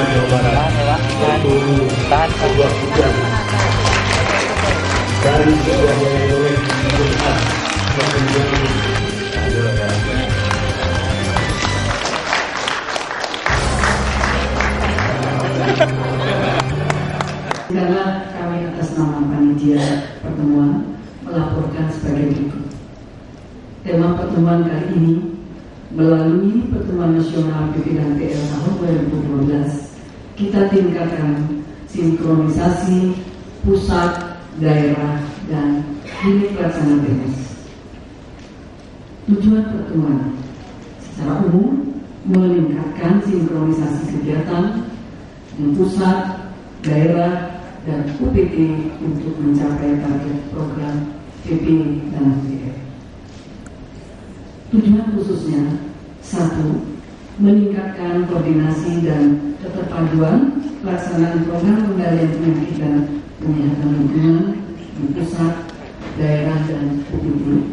Jawa Barat, yaitu sebuah hujan dari sebuah oleh Jumat Karena kami atas nama panitia pertemuan melaporkan sebagai berikut. Tema pertemuan kali ini melalui pertemuan nasional pimpinan PL tahun 2012, kita tingkatkan sinkronisasi pusat, daerah, dan unit pelaksana BEMES. Tujuan pertemuan secara umum meningkatkan sinkronisasi kegiatan di pusat, daerah, dan UPT untuk mencapai target program PP dan PL. Tujuan khususnya: 1. Meningkatkan koordinasi dan keterpaduan pelaksanaan program pengendalian penyakit dan penyihatan lingkungan di pusat, daerah, dan UPT.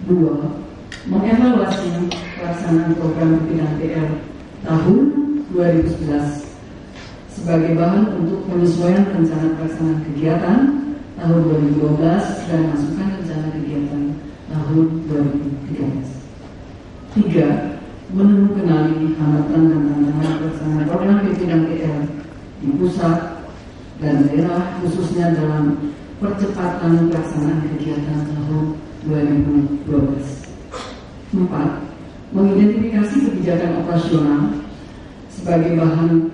2. Mengevaluasi pelaksanaan program PP dan PL tahun 2011 sebagai bahan untuk penyesuaian rencana pelaksanaan kegiatan tahun 2012 dan masukan rencana kegiatan tahun 2013. 3. Mengenali hambatan dan tantangan pelaksanaan program PP dan PL di pusat dan daerah, khususnya dalam percepatan pelaksanaan kegiatan tahun 2012. 4. Mengidentifikasi kebijakan operasional sebagai bahan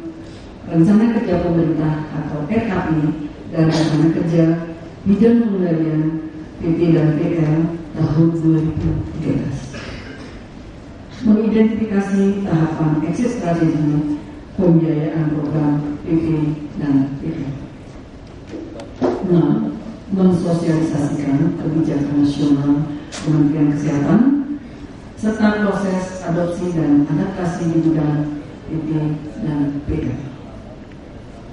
rencana kerja pemerintah atau RKP dan rencana kerja bidang pengendalian PP dan PL tahun 2013. Mengidentifikasi tahapan exit strategi pembiayaan program PP dan PL. 6. Mensosialisasikan kebijakan nasional Kementerian Kesehatan serta proses adopsi dan adaptasi di bidang PP dan PL.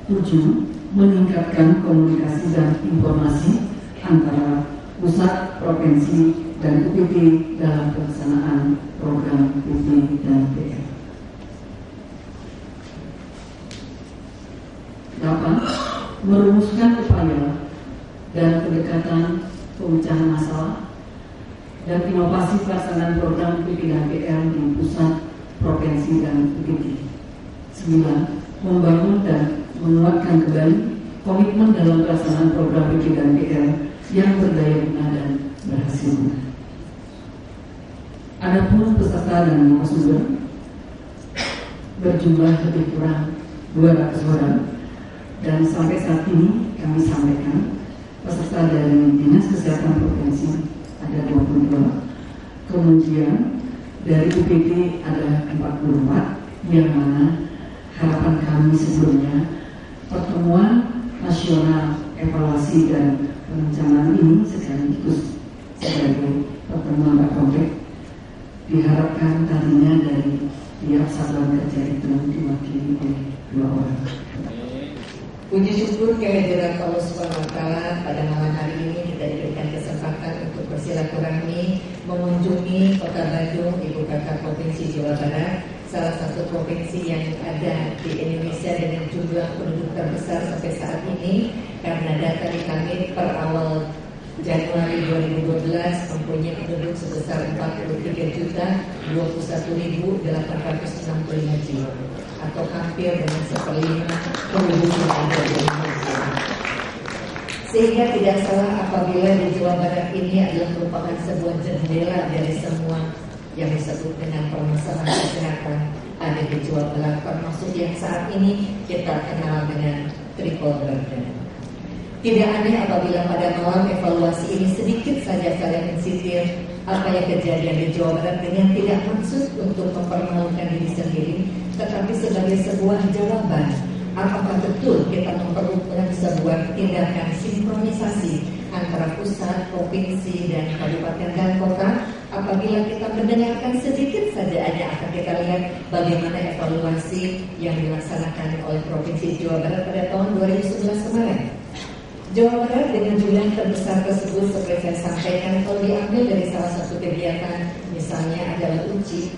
7. Meningkatkan komunikasi dan informasi antara pusat, provinsi, dan UPT dalam pelaksanaan program PP dan PL. 8. Merumuskan upaya dan pendekatan pemecahan masalah dan inovasi pelaksanaan program PP dan PL di pusat, provinsi, dan UPT. 9. Membangun dan menguatkan kembali komitmen dalam pelaksanaan program PP dan PL yang berdaya guna dan berhasil. Adapun peserta dan narasumber berjumlah lebih kurang 200 orang, dan sampai saat ini kami sampaikan peserta dari Dinas Kesehatan Provinsi ada 22, kemudian dari UPT ada 44, yang mana harapan kami sebelumnya pertemuan nasional evaluasi dan perencanaan ini sekaligus sebagai pertemuan berkompleks diharapkan tadinya dari tiap satuan kerja itu diwakili oleh 2 orang. Puji syukur kehadiran Allah SWT pada malam hari ini kita diberikan kesempatan untuk bersilaturahmi mengunjungi Kota Bandung, ibu kota Provinsi Jawa Barat, salah satu provinsi yang ada di Indonesia dengan jumlah penduduk terbesar sampai saat ini, karena data di kami per awal Januari 2012 mempunyai penduduk sebesar 43.021.865 jiwa, atau hampir dengan seperlima penduduk yang ada di Indonesia. Sehingga tidak salah apabila di Jawa Barat ini adalah merupakan sebuah jendela dari semua yang disebut dengan permasalahan kesehatan ada di Jawa Barat, termasuk yang saat ini kita kenal dengan triple burden. Tidak aneh apabila pada malam evaluasi ini sedikit saja saya mensitir apa yang kejadian di Jawa Barat dengan tidak maksud untuk mempermalukan diri sendiri, tetapi sebagai sebuah jawaban apakah betul kita memerlukan sebuah tindakan sinkronisasi antara pusat, provinsi, dan kabupaten dan kota. Apabila kita mendengarkan sedikit saja akan kita lihat bagaimana evaluasi yang dilaksanakan oleh Provinsi Jawa Barat pada tahun 2011 kemarin. Jawa Barat dengan jumlah terbesar tersebut seperti saya sampaikan, kalau diambil dari salah satu kegiatan misalnya adalah uji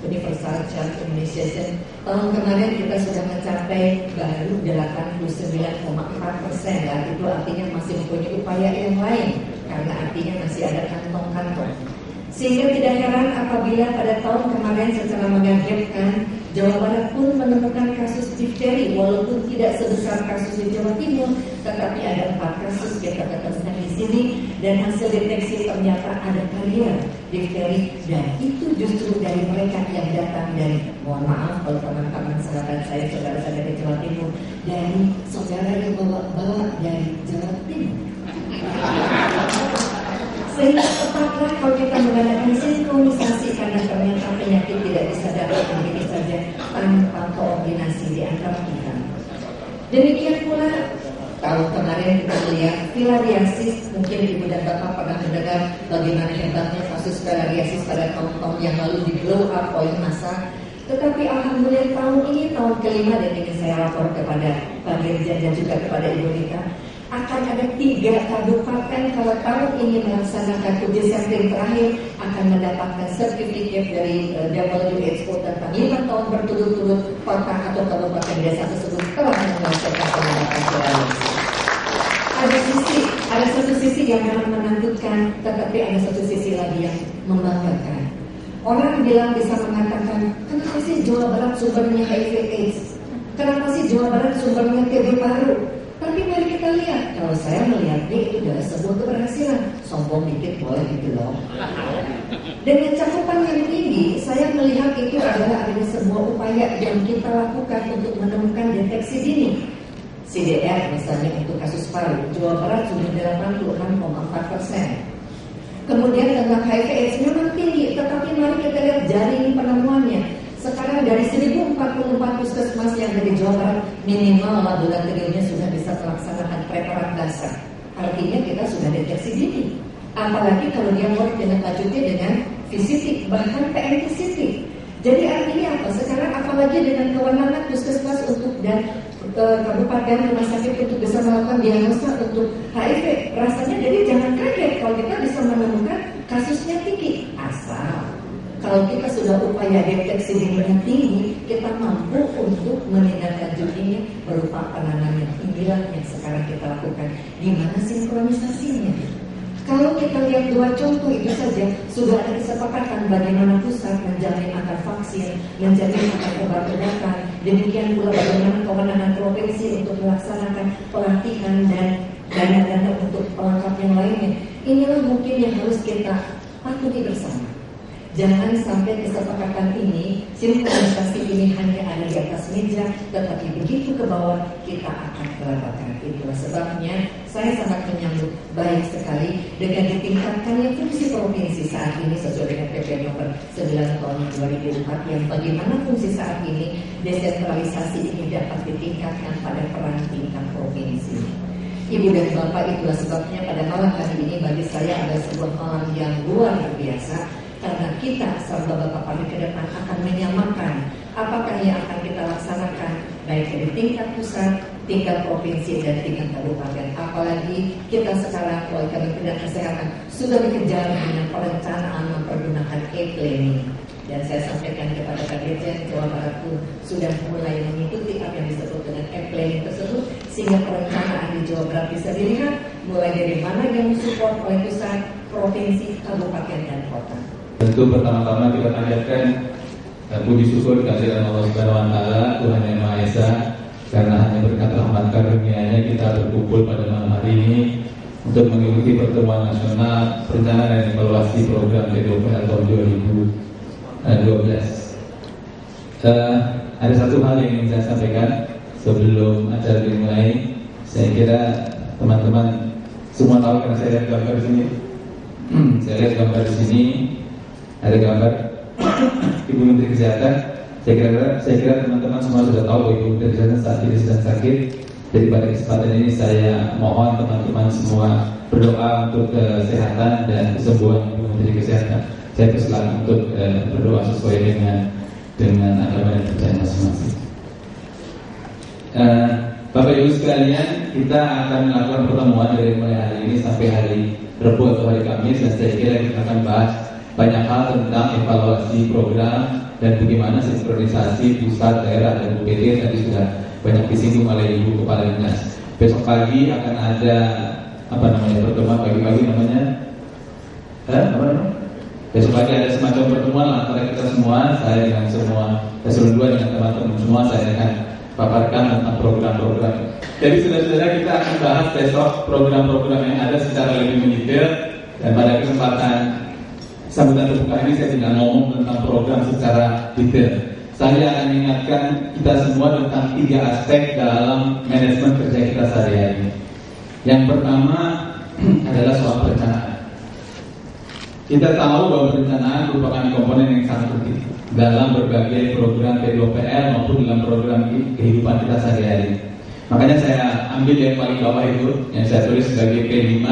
Universal Child Immunization. Tahun kemarin kita sudah mencapai baru 89,4%. Itu artinya masih mempunyai upaya yang lain, karena artinya masih ada kantong-kantong. Sehingga tidak heran apabila pada tahun kemarin secara mengagetkan Jawa Barat pun menemukan kasus difteri, walaupun tidak sebesar kasus di Jawa Timur, tetapi ada 4 kasus kita katakan di sini, dan hasil deteksi ternyata ada karier difteri, dan itu justru dari mereka yang datang dari, mohon maaf kalau teman-teman sahabat saya, saudara saya dari Jawa Timur, dari saudara yang bawa dari Jawa Timur. Sehingga tepatlah kalau kita mengadakan sinkronisasi, karena ternyata penyakit tidak bisa dapat begitu saja tanpa koordinasi di antara kita. Demikian pula tahun kemarin kita melihat filariasis. Mungkin ibu dan bapak pernah mendengar bagaimana hebatnya kasus filariasis pada tahun-tahun yang lalu di blow up oleh massa. Tetapi alhamdulillah tahun ini tahun kelima, dan ingin saya lapor kepada Pak Dirjen dan juga kepada Ibu Nika, akan ada 3 kabupaten kalau tahun ini melaksanakan uji sampling terakhir akan mendapatkan sertifikat dari WHO tentang 5 tahun berturut-turut kota atau kabupaten desa tersebut telah menyelesaikan penerapan filariasis. Ada satu sisi yang sangat menakutkan, tetapi ada satu sisi lagi yang membanggakan. Orang bilang bisa mengatakan, kenapa sih Jawa Barat sumbernya HIV/AIDS? Kenapa sih Jawa Barat sumbernya TB paru? Tapi mari kita lihat, kalau saya melihatnya itu adalah sebuah keberhasilan. Sombong dikit boleh gitu loh. Dengan cakupan yang tinggi, saya melihat itu adalah ada sebuah upaya yang kita lakukan untuk menemukan deteksi dini. CDR misalnya untuk kasus paru, Jawa Barat sudah 86,4%. Kemudian tentang HIV/AIDS memang tinggi, tetapi mari kita lihat jaring penemuannya. Sekarang dari 1044 puskesmas yang dari Jawa Barat, minimal laboratoriumnya sudah bisa melaksanakan preparat dasar. Artinya kita sudah deteksi dini. Apalagi kalau dia mau ditindaklanjuti dengan VCT, bahkan PMTCT. Jadi artinya apa? Sekarang apalagi dengan kewenangan puskesmas untuk dan kabupaten rumah sakit untuk bisa melakukan diagnosa untuk HIV. Rasanya jadi jangan kaget kalau kita bisa menemukan kasusnya tinggi. Asal kalau kita sudah upaya deteksi dini tinggi, kita mampu untuk menindaklanjutinya berupa penanganan. Inilah yang sekarang kita lakukan. Di mana sinkronisasinya? Kalau kita lihat 2 contoh itu saja, sudah ada kesepakatan bagaimana pusat menjamin akan vaksin, menjamin akan obat-obatan. Demikian pula bagaimana kewenangan provinsi untuk melaksanakan pelatihan dan dana-dana untuk pelengkap yang lainnya. Inilah mungkin yang harus kita patuhi bersama. Jangan sampai kesepakatan ini, sinkronisasi ini hanya ada di atas meja, tetapi begitu ke bawah kita akan kelewatan. Itulah sebabnya saya sangat menyambut baik sekali dengan ditingkatkannya fungsi provinsi saat ini sesuai dengan PP nomor 9 tahun 2004, yang bagaimana fungsi saat ini desentralisasi ini dapat ditingkatkan pada peran tingkat provinsi. Ibu dan Bapak, itulah sebabnya pada malam hari ini bagi saya ada sebuah malam yang luar biasa. Karena kita serta Bapak ke depan akan menyamakan apakah yang akan kita laksanakan baik dari tingkat pusat, tingkat provinsi, dan tingkat kabupaten. Apalagi kita sekarang oleh Kementerian Kesehatan sudah dikejar dengan perencanaan mempergunakan e-planning. Dan saya sampaikan kepada Pak Dirjen, Jawa Barat pun sudah mulai mengikuti apa yang disebut dengan e-planning tersebut, sehingga perencanaan di Jawa Barat bisa dilihat mulai dari mana yang disupport oleh pusat, provinsi, kabupaten, dan kota. Tentu pertama-tama kita panjatkan puji syukur kehadiran Allah Subhanahu wa taala, Tuhan Yang Maha Esa, karena hanya berkat rahmat karunia-Nya kita berkumpul pada malam hari ini untuk mengikuti pertemuan nasional perencanaan dan evaluasi program PDOPR tahun 2012. Ada satu hal yang ingin saya sampaikan sebelum acara dimulai. Saya kira teman-teman semua tahu karena saya lihat gambar di sini. Saya lihat gambar di sini. Ada gambar Ibu Menteri Kesehatan. Saya kira teman-teman semua sudah tahu bahwa Ibu Menteri Kesehatan saat ini sedang sakit. Jadi pada kesempatan ini saya mohon teman-teman semua berdoa untuk kesehatan dan kesembuhan Ibu Menteri Kesehatan. Saya persilakan untuk berdoa sesuai dengan agama dan percaya masing-masing. Bapak Ibu sekalian, kita akan melakukan pertemuan dari mulai hari ini sampai hari Rabu atau hari Kamis, dan saya kira kita akan bahas banyak hal tentang evaluasi program dan bagaimana sinkronisasi pusat, daerah, dan UPT tadi sudah banyak disinggung oleh Ibu Kepala Dinas. Besok pagi akan ada pertemuan pagi-pagi besok pagi ada semacam pertemuan antara kita semua, saya dengan semua eselon 2 dengan teman-teman semua, saya akan paparkan tentang program-program. Jadi saudara-saudara, kita akan bahas besok program-program yang ada secara lebih mendetail, dan pada kesempatan sambutan terbuka ini saya tidak ngomong tentang program secara detail. Saya akan mengingatkan kita semua tentang 3 aspek dalam manajemen kerja kita sehari-hari. Yang pertama adalah soal perencanaan. Kita tahu bahwa perencanaan merupakan komponen yang sangat penting dalam berbagai program P2PR maupun dalam program kehidupan kita sehari-hari. Makanya saya ambil yang paling bawah itu, yang saya tulis sebagai P5,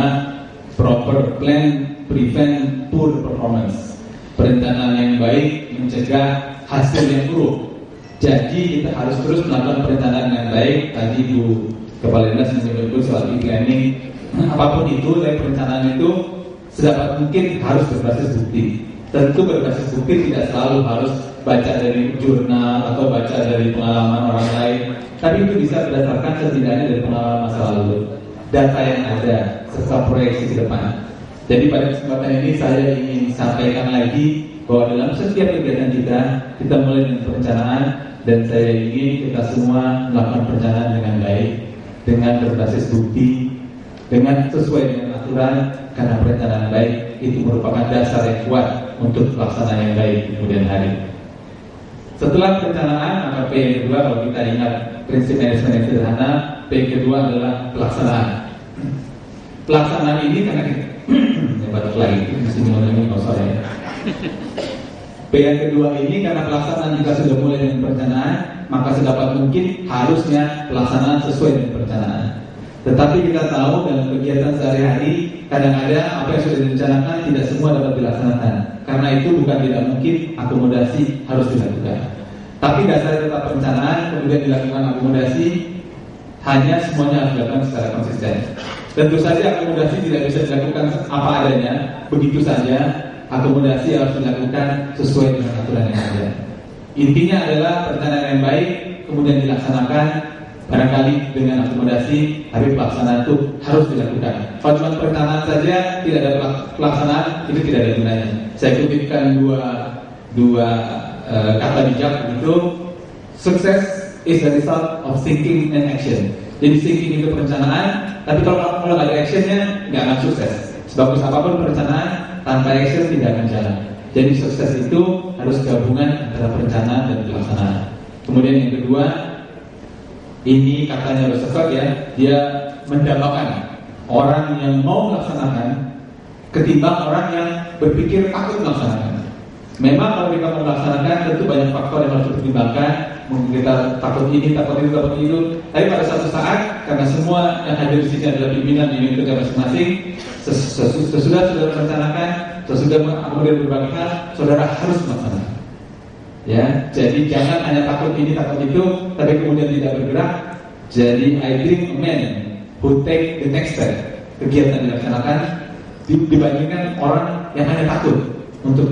Proper Plan, Prevent Poor Performance. Perencanaan yang baik mencegah hasil yang buruk. Jadi kita harus terus melakukan perencanaan yang baik. Tadi Bu Kepala Dinas menyebut soal e-planning. Apapun itu, dari perencanaan itu sedapat mungkin harus berbasis bukti. Tentu berbasis bukti tidak selalu harus baca dari jurnal atau baca dari pengalaman orang lain, tapi itu bisa berdasarkan setidaknya dari pengalaman masa lalu, data yang ada, serta proyeksi ke depan. Jadi pada kesempatan ini saya ingin sampaikan lagi bahwa dalam setiap kegiatan kita mulai dengan perencanaan, dan saya ingin kita semua melakukan perencanaan dengan baik, dengan berbasis bukti, dengan sesuai dengan aturan, karena perencanaan baik itu merupakan dasar yang kuat untuk pelaksanaan yang baik di kemudian hari. Setelah perencanaan, maka P yang kedua, kalau kita ingat prinsip manajemen yang sederhana, P yang kedua adalah pelaksanaan. Pelaksanaan ini karena batuk lagi, mesti ngomongin ya. P yang kedua ini karena pelaksanaan jika sudah mulai dengan perencanaan, maka sedapat mungkin harusnya pelaksanaan sesuai dengan perencanaan. Tetapi kita tahu dalam kegiatan sehari-hari kadang-kadang apa yang sudah direncanakan tidak semua dapat dilaksanakan. Karena itu bukan tidak mungkin akomodasi harus dilakukan. Tapi dasarnya tetap perencanaan, kemudian dilakukan akomodasi, hanya semuanya harus dilakukan secara konsisten. Tentu saja akomodasi tidak bisa dilakukan apa adanya, begitu saja. Akomodasi harus dilakukan sesuai dengan aturan yang ada. Intinya adalah perencanaan yang baik, kemudian dilaksanakan. Barangkali dengan akomodasi, tapi pelaksanaan itu harus dilakukan. Kalau cuma perencanaan saja tidak ada pelaksanaan, itu tidak ada gunanya. Saya kutipkan dua kata bijak itu, sukses is the result of thinking and action. Jadi thinking itu perencanaan, tapi kalau nggak ada actionnya nggak akan sukses. Sebagus apapun perencanaan, tanpa action tidak akan jalan. Jadi sukses itu harus gabungan antara perencanaan dan pelaksanaan. Kemudian yang kedua, ini katanya Roosevelt ya, dia mendambakan orang yang mau melaksanakan ketimbang orang yang berpikir takut melaksanakan. Memang kalau kita mau melaksanakan tentu banyak faktor yang harus dipertimbangkan. Mungkin kita takut ini, takut itu, takut itu. Tapi pada suatu saat, karena semua yang hadir di sini adalah pimpinan di unit kerja masing-masing, sesudah sudah merencanakan, sesudah kemudian berbagai hal, saudara harus melaksanakan. Ya, jadi jangan hanya takut ini, takut itu, tapi kemudian tidak bergerak. Jadi I dream a man who take the next step. Kegiatan dilaksanakan dibandingkan orang yang hanya takut untuk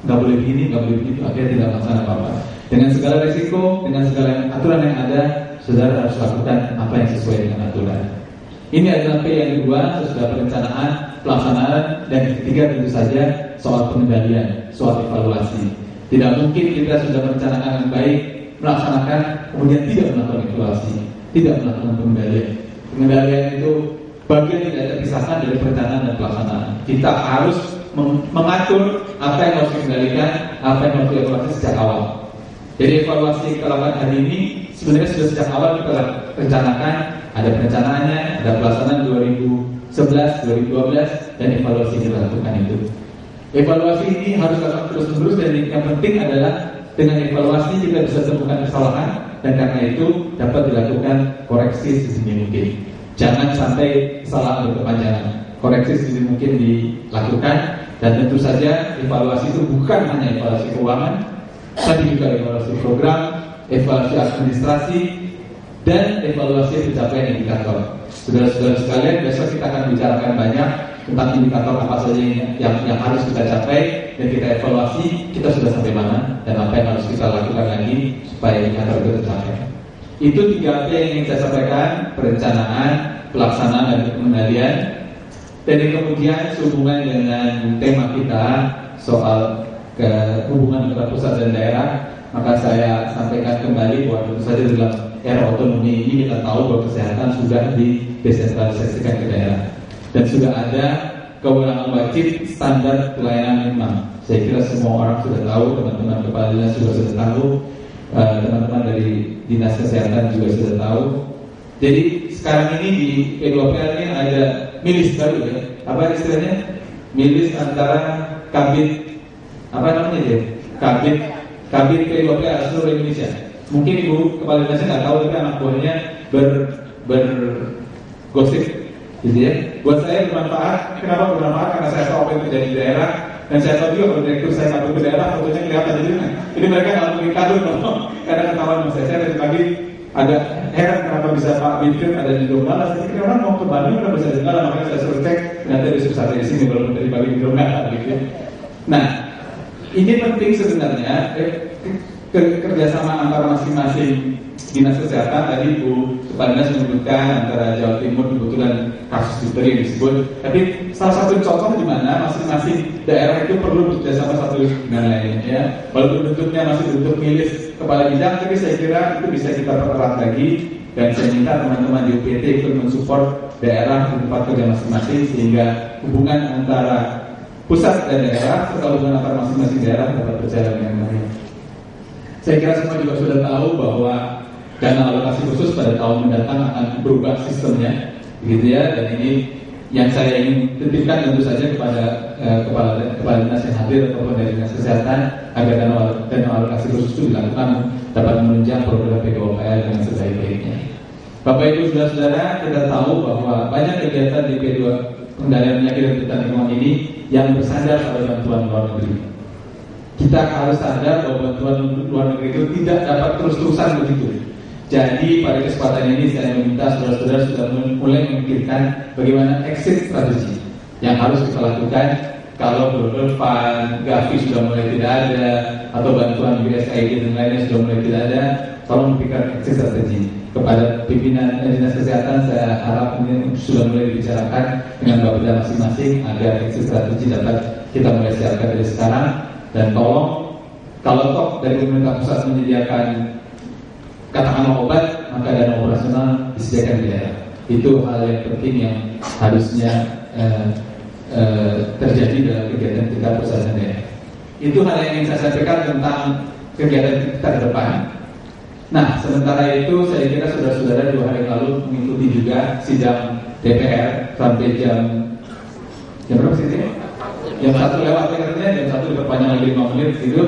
nggak boleh begini, nggak boleh begitu, akhirnya tidak melaksanakan apa-apa. Dengan segala resiko, dengan segala aturan yang ada, saudara harus lakukan apa yang sesuai dengan aturan. Ini adalah P yang kedua, sesudah perencanaan, pelaksanaan, dan yang ketiga tentu saja soal pengendalian, soal evaluasi. Tidak mungkin kita sudah merencanakan yang baik, melaksanakan, kemudian tidak melakukan evaluasi, tidak melakukan pengendalian. Pengendalian itu bagian tidak terpisahkan dari perencanaan dan pelaksanaan. Kita harus mengatur apa yang harus dikendalikan, apa yang harus dievaluasi sejak awal. Jadi evaluasi yang kita lakukan hari ini sebenarnya sudah sejak awal kita rencanakan, ada perencanaannya, ada pelaksanaan 2011, 2012, dan evaluasi yang kita lakukan itu. Evaluasi ini harus dilakukan terus-menerus, dan yang penting adalah dengan evaluasi kita bisa temukan kesalahan, dan karena itu dapat dilakukan koreksi sedini mungkin. Jangan sampai kesalahan berkepanjangan. Koreksi sedini mungkin dilakukan, dan tentu saja evaluasi itu bukan hanya evaluasi keuangan, tapi juga evaluasi program, evaluasi administrasi, dan evaluasi pencapaian indikator. Saudara-saudara sekalian, besok kita akan bicarakan banyak tentang indikator apa saja yang harus kita capai dan kita evaluasi kita sudah sampai mana dan apa yang harus kita lakukan lagi supaya indikator itu tercapai. Itu 3P yang ingin saya sampaikan: perencanaan, pelaksanaan, dan pengendalian. Dan yang kemudian sehubungan dengan tema kita soal hubungan antara pusat dan daerah, maka saya sampaikan kembali bahwa tentu saja dalam era otonomi ini kita tahu bahwa kesehatan sudah didesentralisasikan ke daerah dan sudah ada kewenangan wajib standar pelayanan minimal. Saya kira semua orang sudah tahu, teman-teman kepala dinas juga sudah tahu, teman-teman dari dinas kesehatan juga sudah tahu. Jadi sekarang ini di P2PL ini ada milis baru ya, apa istilahnya? Milis antara kabit apa namanya ya? Kabit P2PL seluruh Indonesia. Mungkin ibu kepala dinasnya nggak tahu, tapi anak buahnya bergosip, gitu ya. Buat saya bermanfaat. Kenapa bermanfaat? Karena saya tahu apa yang terjadi di daerah, dan saya tahu juga kalau direktur saya kabur ke daerah, fotonya kelihatan. Jadi mereka nggak mungkin kabur dong, karena ketahuan sama saya dari pagi. Agak heran kenapa bisa Pak Bintun ada di Donggala. Saya kira orang mau ke Bandung udah bisa di Donggala, makanya saya suruh cek, ternyata dia susah di sini walaupun dari pagi di Donggala, gitu. Nah, ini penting sebenarnya kerjasama antara masing-masing dinas kesehatan. Tadi Bu Kepala Dinas menyebutkan antara Jawa Timur kebetulan kasus difteri yang disebut, tapi salah satu contoh di mana masing-masing daerah itu perlu bekerjasama satu dengan lainnya ya. Walaupun bentuknya masih bentuk milis kepala bidang, tapi saya kira itu bisa kita pererat lagi, dan saya minta teman-teman di UPT untuk mensupport daerah di tempat kerja masing-masing sehingga hubungan antara pusat dan daerah serta hubungan antara masing-masing daerah dapat berjalan dengan baik. Saya kira semua juga sudah tahu bahwa dana alokasi khusus pada tahun mendatang akan berubah sistemnya, gitu ya. Dan ini yang saya ingin titipkan tentu saja kepada kepala dinas yang hadir ataupun dari dinas kesehatan agar dana alokasi khusus itu dilakukan dapat menunjang program P2PL dengan sebaik-baiknya. Bapak Ibu saudara-saudara, kita tahu bahwa banyak kegiatan di P2 pengendalian penyakit dan pencegahan lingkungan ini yang bersandar pada bantuan luar negeri. Kita harus sadar bahwa bantuan luar negeri itu tidak dapat terus-terusan begitu. Jadi pada kesempatan ini saya meminta saudara-saudara sudah mulai memikirkan bagaimana exit strategi yang harus kita lakukan kalau Global Fund, Gavi sudah mulai tidak ada, atau bantuan USAID dan lainnya sudah mulai tidak ada. Tolong memikirkan exit strategi. Kepada pimpinan dinas kesehatan saya harap ini sudah mulai dibicarakan dengan bapeda masing-masing agar exit strategi dapat kita mulai siapkan dari sekarang. Dan tolong kalau toh dari pemerintah pusat menyediakan katakanlah obat, maka dana operasional disediakan di daerah. Itu hal yang penting yang harusnya terjadi dalam kegiatan kita pusat dan daerah. Itu hal yang ingin saya sampaikan tentang kegiatan kita ke depan. Nah, sementara itu saya kira saudara-saudara 2 hari lalu mengikuti juga sidang DPR sampai jam berapa sih ini? Jam 1 lewat katanya, jam 1 diperpanjang lagi 5 menit gitu.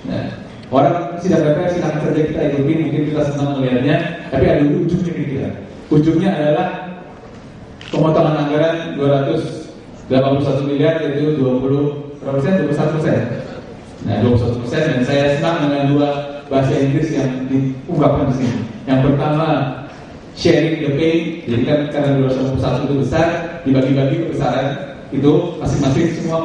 Nah, orang sidang DPR silakan saja kita ikuti, mungkin kita senang melihatnya, tapi ada ujungnya kira-kira. Ujungnya adalah pemotongan anggaran 281 miliar, yaitu 21%. Nah, 21%, dan saya senang dengan 2 bahasa Inggris yang diungkapkan di sini. Yang pertama, sharing the pain. Jadi kan karena 281 itu besar, dibagi-bagi kebesaran itu masing-masing, semua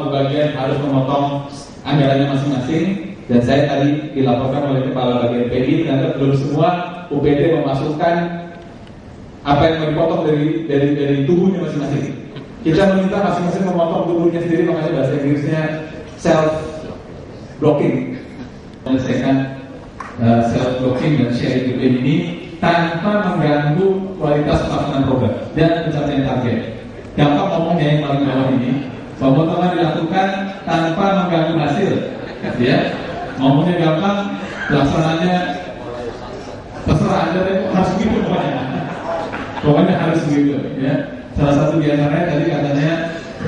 kebagian harus memotong anggarannya masing-masing. Dan saya tadi dilaporkan oleh kepala bagian PI, ternyata belum semua UPD memasukkan apa yang mau dipotong dari tubuhnya masing-masing. Kita meminta masing-masing memotong tubuhnya sendiri, makanya bahasa Inggrisnya self blocking. Menyelesaikan self blocking dan sharing the pain ini tanpa mengganggu kualitas pelaksanaan program dan pencapaian target. Gampang ngomongnya yang paling bawah ini, pemotongan dilakukan tanpa mengganggu hasil, ya. Ngomongnya gampang, pelaksanaannya terserah Anda, harus begitu pokoknya harus begitu, ya. Salah satu di antaranya tadi katanya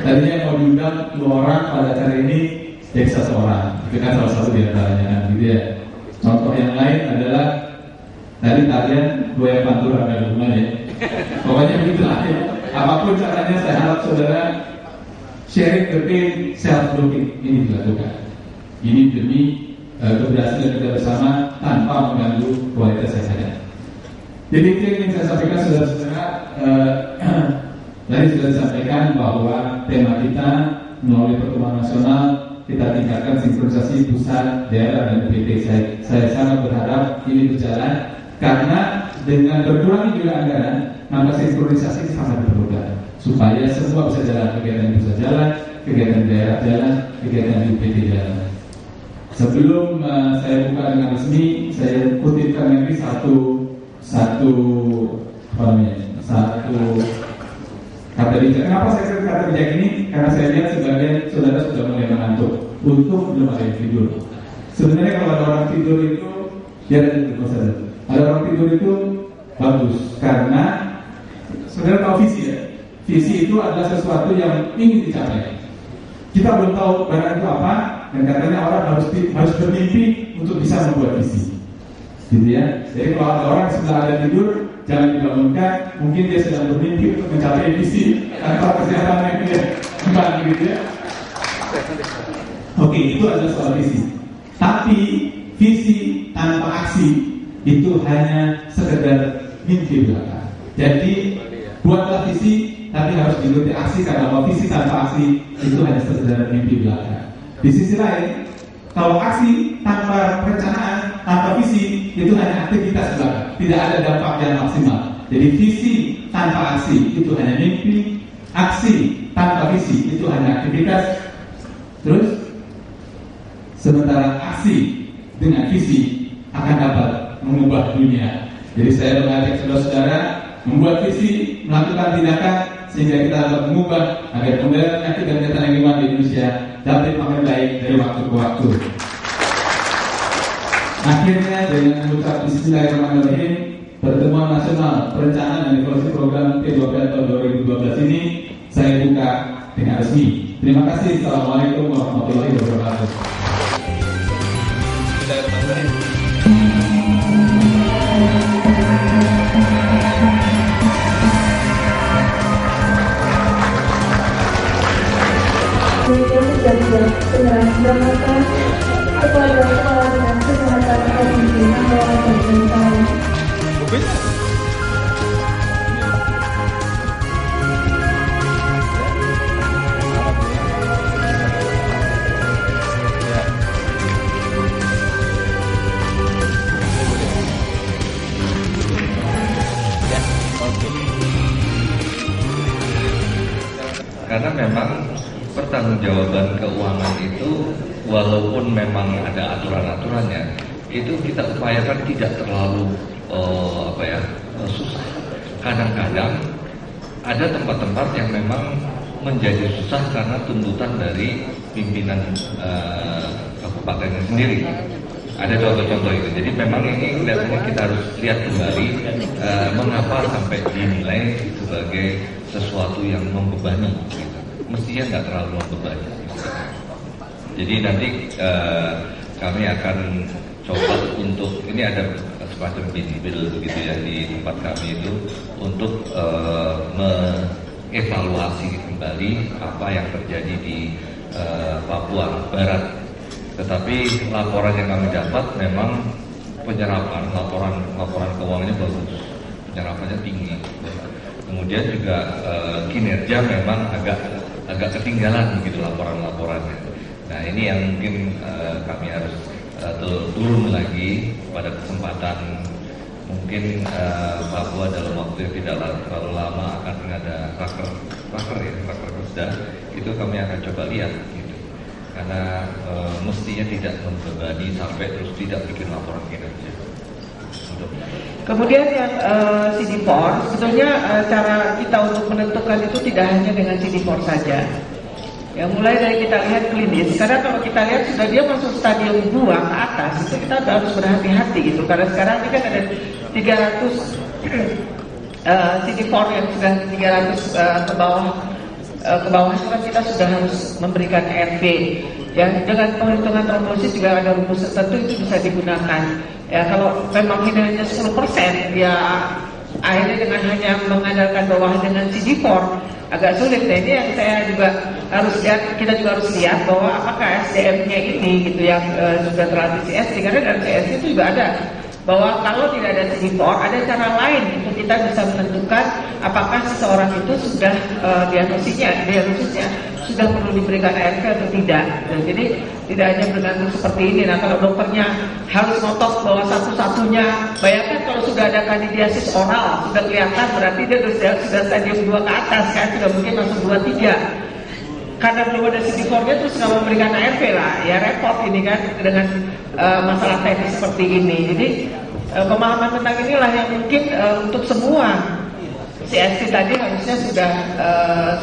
tadinya yang mau diundang 2 orang pada acara ini jadi 1 orang, itu kan salah satu di antaranya, gitu ya. Contoh yang lain adalah tadi tarian Buaya Pantura ada hubungannya. Pokoknya begitulah ya. Apapun caranya saya harap saudara sharing the pain, self blocking ini dilakukan. Ini demi keberhasilan kita bersama tanpa mengganggu kualitas yang ada. Jadi itu yang ingin saya sampaikan saudara-saudara. Tadi sudah disampaikan bahwa tema kita melalui pertemuan nasional kita tingkatkan sinkronisasi pusat, daerah, dan UPT. Saya sangat berharap ini berjalan karena dengan berkurangnya juga anggaran, maka sinkronisasi sangat diperlukan supaya semua bisa jalan, kegiatan bisa jalan, kegiatan daerah jalan, kegiatan UPT jalan. Sebelum saya buka dengan resmi, saya kutipkan lagi satu kata bijak. Kenapa saya kata kata bijak ini? Karena saya lihat sebagian saudara sudah mulai mengantuk. Untung belum ada yang tidur. Sebenarnya kalau ada orang tidur itu, ada orang tidur itu bagus karena saudara tahu visi ya. Visi itu adalah sesuatu yang ingin dicapai. Kita belum tahu barang itu apa, dan katanya orang harus bermimpi untuk bisa membuat visi. Gitu ya. Jadi kalau ada orang sebelah ada tidur, jangan dibangunkan. Mungkin dia sedang bermimpi untuk mencapai visi tanpa kesehatan yang dia kembali gitu ya. Oke, itu adalah soal visi. Tapi visi tanpa aksi itu hanya sekedar mimpi belaka. Jadi buatlah visi, tapi harus diikuti aksi, karena kalau visi tanpa aksi itu hanya sekedar mimpi belaka. Di sisi lain, kalau aksi tanpa perencanaan, tanpa visi itu hanya aktivitas belaka, tidak ada dampak yang maksimal. Jadi visi tanpa aksi itu hanya mimpi, aksi tanpa visi itu hanya aktivitas. Terus sementara aksi dengan visi akan dapat mengubah dunia. Jadi saya mengajak saudara-saudara membuat visi, melakukan tindakan sehingga kita dapat mengubah agar pengendalian penyakit dan kesehatan lingkungan di Indonesia dapat makin baik dari waktu ke waktu. Akhirnya dengan mengucap Bismillahirrahmanirrahim, pertemuan nasional perencanaan dan evaluasi program P12 tahun 2012 ini saya buka dengan resmi. Terima kasih. Assalamualaikum warahmatullahi wabarakatuh. Penyerahan kepada Kepala Dinas Kesehatan Provinsi Nanggawan dan Gorontalo. Karena memang pertanggungjawaban keuangan itu walaupun memang ada aturan-aturannya, itu kita upayakan tidak terlalu susah. Kadang-kadang ada tempat-tempat yang memang menjadi susah karena tuntutan dari pimpinan kabupatennya sendiri. Ada contoh-contoh itu. Jadi memang ini kelihatannya kita harus lihat kembali mengapa sampai dinilai sebagai sesuatu yang membebani. Gitu. Mestinya nggak terlalu membebani. Jadi nanti kami akan coba untuk, ini ada semacam bill begitu ya di tempat kami itu untuk mengevaluasi kembali apa yang terjadi di Papua Barat. Tetapi laporan yang kami dapat memang penyerapan laporan keuangannya bagus, penyerapannya tinggi. Kemudian juga kinerja memang agak ketinggalan begitu laporannya. Nah ini yang mungkin kami harus turun lagi pada kesempatan mungkin Papua dalam waktu yang tidak terlalu lama akan ada raker Kesda, itu kami akan coba lihat gitu. Karena mestinya tidak membebani sampai terus tidak bikin laporan kinerja. Kemudian yang CD4, sebetulnya cara kita untuk menentukan itu tidak hanya dengan CD4 saja. Ya, mulai dari kita lihat klinis, karena kalau kita lihat sudah dia masuk stadium 2 ke atas, itu kita harus berhati-hati gitu. Karena sekarang ini kan ada 300 CD4 yang sudah 300 ke bawah kan kita sudah harus memberikan RP. Ya, dengan penghitungan trombosit juga ada rumus tertentu itu bisa digunakan. Ya, kalau memang ini hanya 10%, ya akhirnya dengan hanya mengandalkan bawah dengan CD4 agak sulit. Nah, ini yang saya juga harus lihat, kita juga harus lihat bahwa apakah SDM-nya ini gitu yang sudah terlatih CS, karena dalam CS itu juga ada bahwa kalau tidak ada CD4 ada cara lain untuk kita bisa menentukan apakah seseorang itu sudah diagnosisnya sudah perlu diberikan ARV atau tidak. Jadi tidak hanya bergantung seperti ini. Nah, kalau dokternya harus ngotot bahwa satu-satunya, bayangkan kalau sudah ada kandidiasis oral, sudah kelihatan berarti dia sudah stadium 2 ke atas kan, sudah mungkin langsung 2-3. Karena belum ada CD4-nya terus nggak memberikan ARV lah, ya repot ini kan dengan masalah teknis seperti ini. Jadi pemahaman tentang inilah yang mungkin untuk semua CST tadi harusnya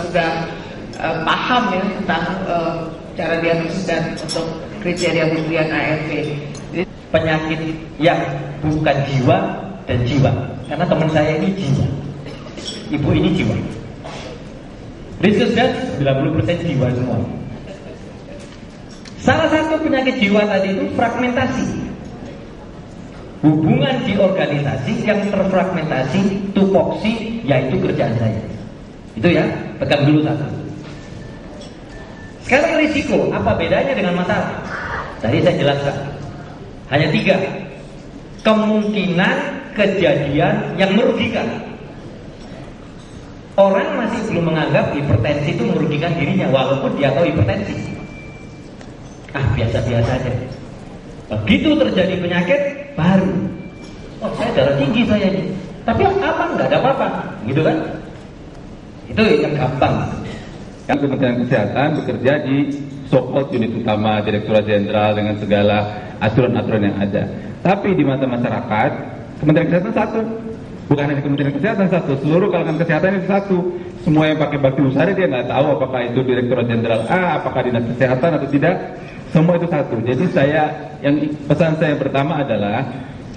sudah paham ya tentang cara diagnosis dan untuk kriteria pemberian ARV. Jadi, penyakit yang bukan jiwa dan jiwa, karena teman saya ini jiwa, ibu ini jiwa. Risk death 90% jiwa semua. Salah satu penyakit jiwa tadi itu fragmentasi. Hubungan di organisasi yang terfragmentasi, tupoksi, yaitu kerjaan saya. Itu ya, pegang dulu satu. Sekarang risiko, apa bedanya dengan masalah? Tadi saya jelaskan. Hanya 3. Kemungkinan kejadian yang merugikan. Orang masih belum menganggap hipertensi itu merugikan dirinya, walaupun dia tahu hipertensi. Biasa-biasa aja. Begitu terjadi penyakit baru, oh saya darah tinggi saya ini, tapi apa nggak ada apa-apa, gitu kan? Itu yang gampang. Kementerian Kesehatan bekerja di so-called unit utama Direktorat Jenderal dengan segala aturan-aturan yang ada. Tapi di mata masyarakat, Kementerian Kesehatan satu. Bukan hanya Kementerian Kesehatan satu, seluruh kalangan kesehatan itu satu. Semua yang pakai bakti usaha dia nggak tahu apakah itu Direktorat Jenderal A, apakah Dinas Kesehatan atau tidak. Semua itu satu. Jadi pesan saya yang pertama adalah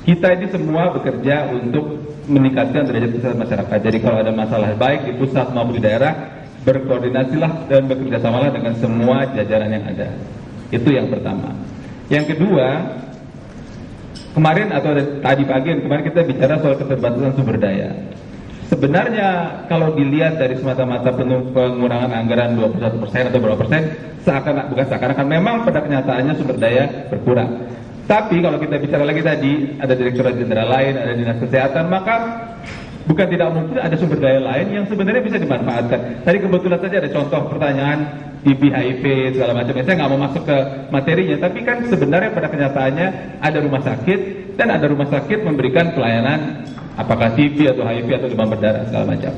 kita ini semua bekerja untuk meningkatkan derajat kesehatan masyarakat. Jadi kalau ada masalah baik di pusat maupun di daerah, berkoordinasilah dan bekerjasamalah dengan semua jajaran yang ada. Itu yang pertama. Yang kedua, kemarin atau tadi pagi kemarin kita bicara soal keterbatasan sumber daya. Sebenarnya kalau dilihat dari semata-mata pengurangan anggaran 21% atau berapa persen, bukan seakan-akan memang pada kenyataannya sumber daya berkurang. Tapi kalau kita bicara lagi tadi, ada Direktorat Jenderal lain, ada Dinas Kesehatan, maka bukan tidak mungkin ada sumber daya lain yang sebenarnya bisa dimanfaatkan. Tadi kebetulan saja ada contoh pertanyaan TB, HIV, segala macam. Saya nggak mau masuk ke materinya, tapi kan sebenarnya pada kenyataannya ada rumah sakit, dan ada rumah sakit memberikan pelayanan apakah TB atau HIV atau demam berdarah segala macam.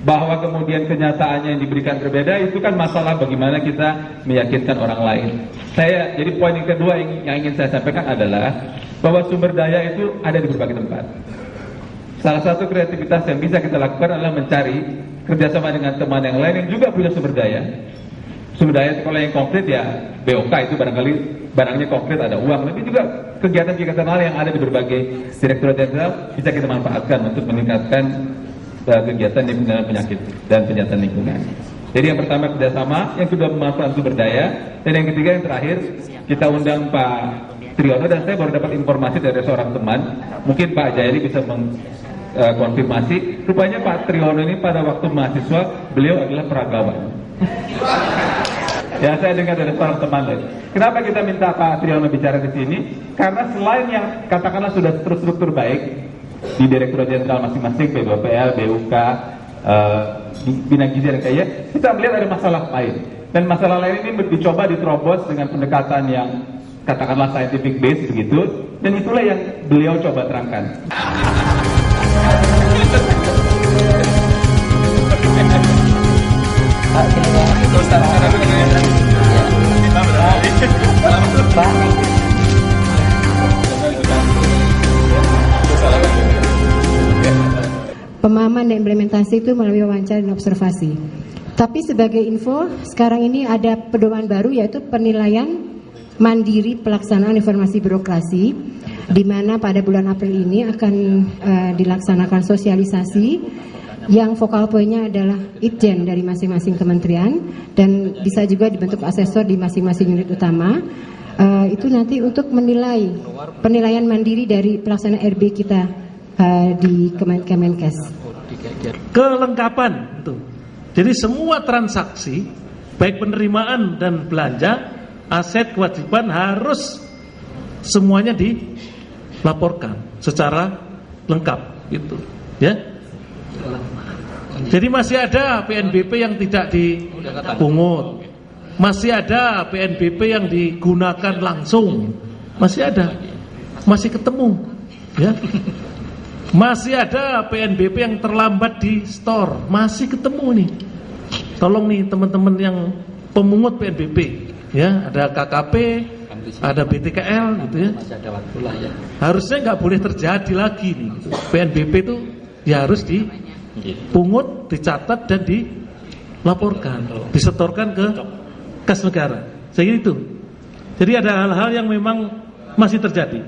Bahwa kemudian kenyataannya yang diberikan berbeda, itu kan masalah bagaimana kita meyakinkan orang lain. Jadi poin yang kedua yang ingin saya sampaikan adalah bahwa sumber daya itu ada di berbagai tempat. Salah satu kreativitas yang bisa kita lakukan adalah mencari kerjasama dengan teman yang lain yang juga punya sumber daya. Sumber daya kalau yang konkret ya BOK itu barangkali barangnya konkret, ada uang. Tapi juga kegiatan-kegiatan lain yang ada di berbagai Direktorat Jenderal bisa kita manfaatkan untuk meningkatkan kegiatan di pengendalian penyakit dan penyakit lingkungan. Jadi yang pertama kerjasama, yang kedua pemanfaatan sumber daya, dan yang ketiga yang terakhir kita undang Pak Triyono, dan saya baru dapat informasi dari seorang teman, mungkin Pak Jayadi bisa konfirmasi. Rupanya Pak Triyono ini pada waktu mahasiswa beliau adalah peragawan. Ya, saya dengar dari seorang teman lain. Kenapa kita minta Pak Triyono bicara di sini? Karena selain yang katakanlah sudah terstruktur baik di Direktorat Jenderal masing-masing, BPPL, BUK, Bina Gizi dan Kaya, kita melihat ada masalah lain. Dan masalah lain ini dicoba diterobos dengan pendekatan yang katakanlah scientific base begitu, dan itulah yang beliau coba terangkan. Pemahaman dan implementasi itu melalui wawancara dan observasi. Tapi sebagai info, sekarang ini ada pedoman baru yaitu penilaian mandiri pelaksanaan informasi birokrasi, di mana pada bulan April ini akan dilaksanakan sosialisasi yang focal point-nya adalah itjen dari masing-masing kementerian, dan bisa juga dibentuk asesor di masing-masing unit utama. Itu nanti untuk menilai penilaian mandiri dari pelaksanaan RB kita di Kemenkes. Kelengkapan itu. Jadi semua transaksi baik penerimaan dan belanja, aset, kewajiban harus semuanya dilaporkan. secara lengkap itu, ya. Jadi masih ada PNBP yang tidak dipungut, masih ada PNBP yang digunakan langsung, masih ada, masih ketemu, ya. Masih ada PNBP yang terlambat di store, masih ketemu nih. Tolong nih teman-teman yang pemungut PNBP, ya, ada KKP, ada BTKL, gitu ya. Harusnya nggak boleh terjadi lagi nih. PNBP itu ya harus dipungut, dicatat dan dilaporkan, disetorkan ke kas negara. Saya kira itu. Jadi ada hal-hal yang memang masih terjadi.